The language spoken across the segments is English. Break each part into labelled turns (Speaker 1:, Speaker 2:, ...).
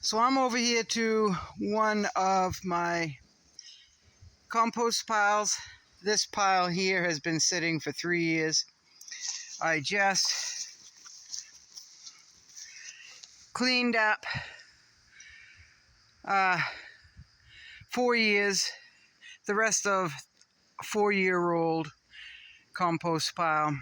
Speaker 1: So I'm over here to one of my compost piles. This pile here has been sitting for 3 years. I just cleaned up 4 years, the rest of a 4-year-old compost pile.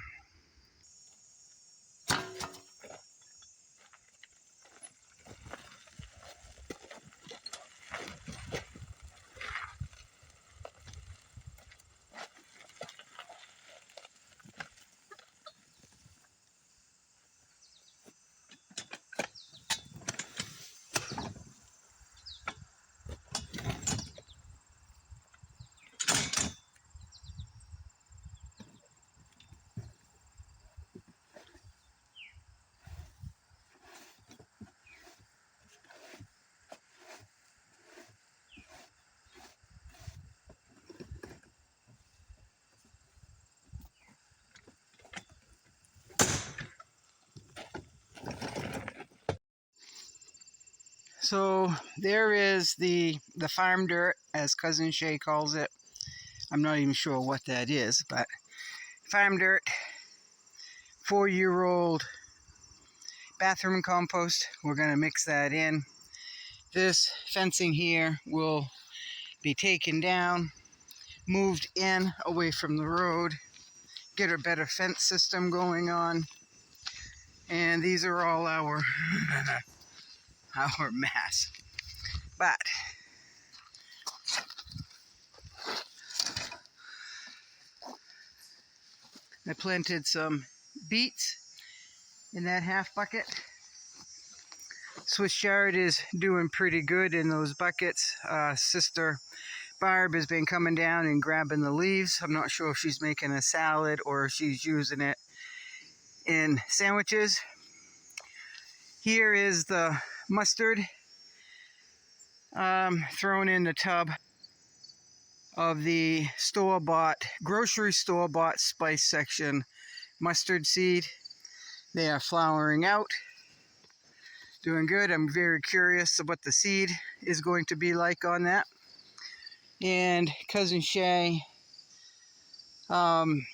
Speaker 1: So there is the farm dirt, as Cousin Shay calls it. I'm not even sure what that is, but farm dirt, 4-year-old bathroom compost. We're going to mix that in. This fencing here will be taken down, moved in away from the road, get a better fence system going on. And these are all our our mass. But I planted some beets in that half bucket. Swiss chard is doing pretty good in those buckets. Sister Barb has been coming down and grabbing the leaves. I'm not sure if she's making a salad or if she's using it in sandwiches. Here is the mustard thrown in the tub of the grocery store-bought spice section mustard seed. They are flowering out, doing good. I'm very curious of what the seed is going to be like on that. And Cousin Shay harvested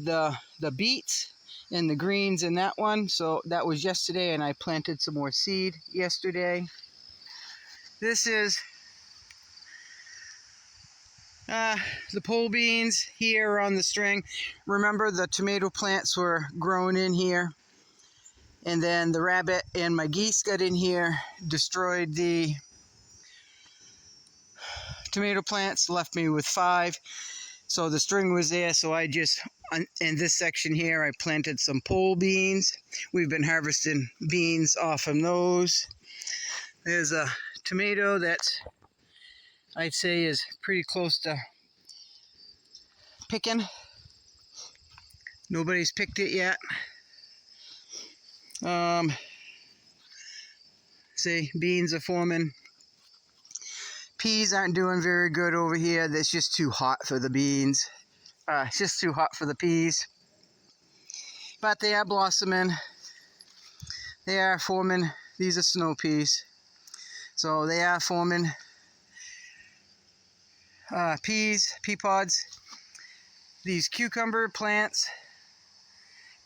Speaker 1: the beets and the greens in that one. So that was yesterday, and I planted some more seed yesterday. This is the pole beans here on the string. Remember, the tomato plants were grown in here, and then the rabbit and my geese got in here, destroyed the tomato plants, left me with 5. So the string was there, so I just, in this section here, I planted some pole beans. We've been harvesting beans off of those. There's a tomato that I'd say is pretty close to picking. Nobody's picked it yet. See, beans are forming. Peas aren't doing very good over here. It's just too hot for the beans. It's just too hot for the peas. But they are blossoming. They are forming. These are snow peas. So they are forming pea pods. These cucumber plants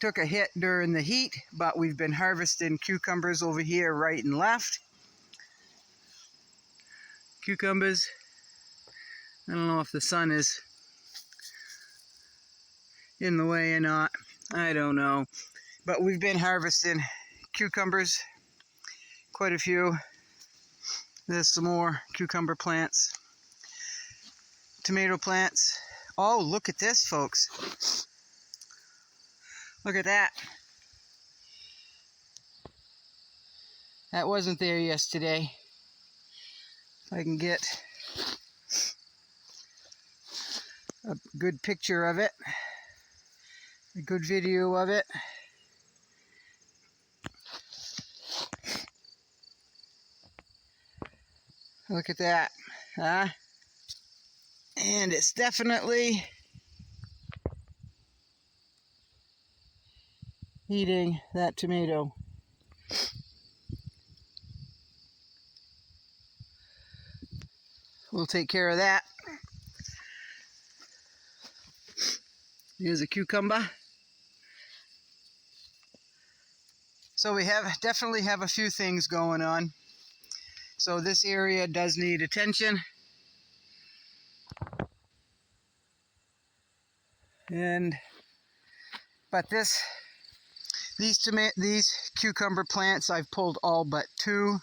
Speaker 1: took a hit during the heat, but we've been harvesting cucumbers over here right and left. Cucumbers. I don't know if the sun is in the way or not. I don't know. But we've been harvesting cucumbers, quite a few. There's some more cucumber plants. Tomato plants. Oh, look at this, folks. Look at that. That wasn't there yesterday. If I can get a good picture of it, a good video of it. Look at that, huh? And it's definitely eating that tomato. we'll take care of that. Here's a cucumber. So we definitely have a few things going on. So this area does need attention. But these cucumber plants, I've pulled all but two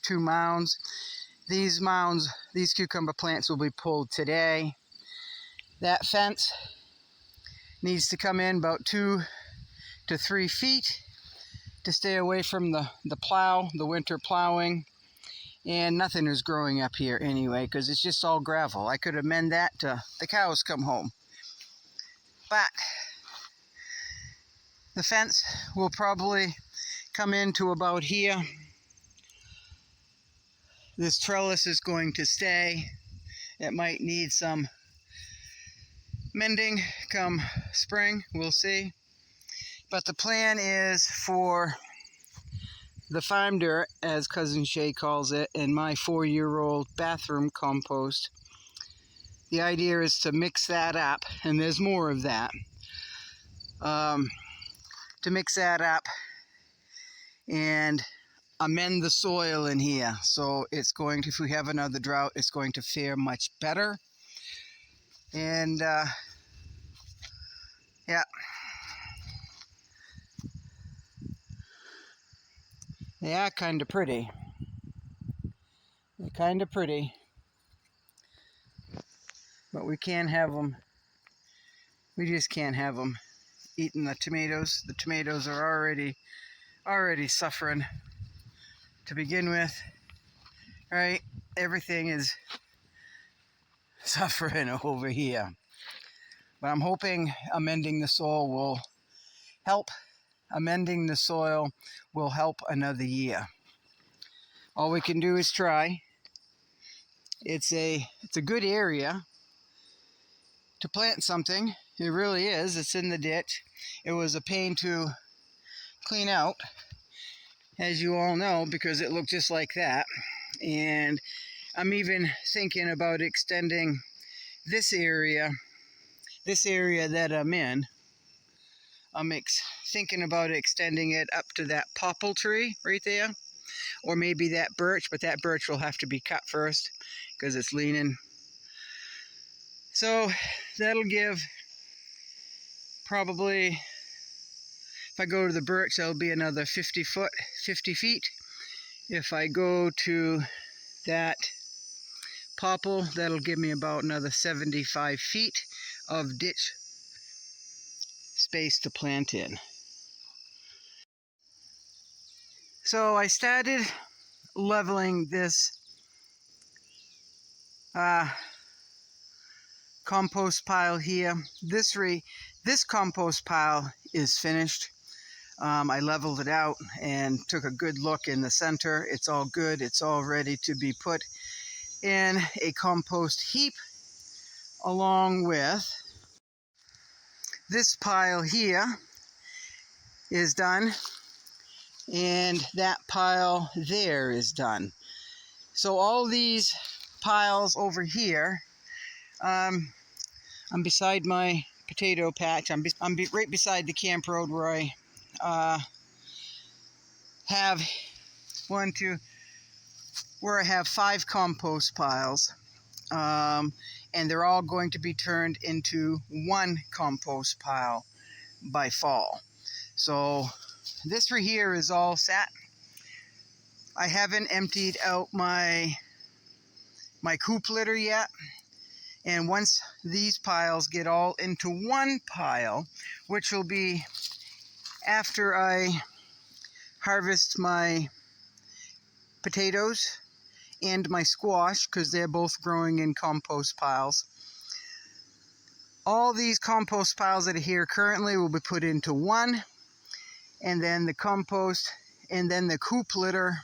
Speaker 1: mounds. These cucumber plants will be pulled today. That fence needs to come in about 2 to 3 feet to stay away from the winter plowing. And nothing is growing up here anyway, because it's just all gravel. I could amend that to the cows come home. But the fence will probably come into about here. This trellis is going to stay. It might need some mending come spring, we'll see. But the plan is for the farm dirt, as Cousin Shay calls it, and my 4-year-old bathroom compost. The idea is to mix that up, and there's more of that. To mix that up and amend the soil in here. So it's going to, if we have another drought, it's going to fare much better. And yeah. They are kind of pretty. They're kind of pretty. But we can't have them. We just can't have them eating the tomatoes. The tomatoes are already suffering to begin with. Right? Everything is suffering over here. But I'm hoping amending the soil will help. Amending the soil will help another year. All we can do is try. It's a good area to plant something. It really is. It's in the ditch. It was a pain to clean out, as you all know, because it looked just like that. And I'm even thinking about extending this area that I'm in. I'm thinking about extending it up to that popple tree right there, or maybe that birch, but that birch will have to be cut first because it's leaning. So that'll give probably, if I go to the birch, that'll be another 50 feet. If I go to that popple, that'll give me about another 75 feet of ditch space to plant in. So I started leveling this compost pile here. This compost pile is finished. I leveled it out and took a good look in the center. It's all good. It's all ready to be put in a compost heap, along with this pile here is done, and that pile there is done. So all these piles over here, I'm beside my potato patch. I'm right beside the camp road where I have where I have 5 compost piles, and they're all going to be turned into 1 compost pile by fall. So this right here is all set. I haven't emptied out my coop litter yet, and once these piles get all into 1 pile, which will be after I harvest my potatoes and my squash, because they're both growing in compost piles. All these compost piles that are here currently will be put into 1, and then the compost, and then the coop litter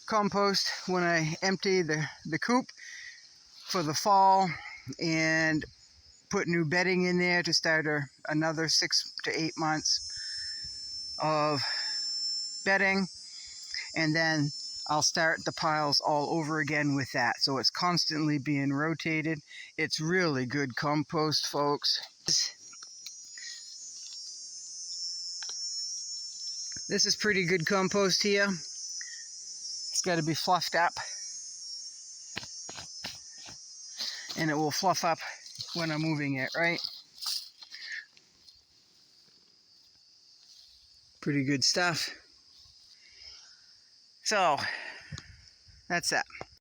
Speaker 1: compost when I empty the coop for the fall and put new bedding in there to start another 6 to 8 months of bedding. And then I'll start the piles all over again with that. So it's constantly being rotated. It's really good compost, folks. This is pretty good compost here. It's got to be fluffed up. And it will fluff up when I'm moving it, right? Pretty good stuff. So, that's that.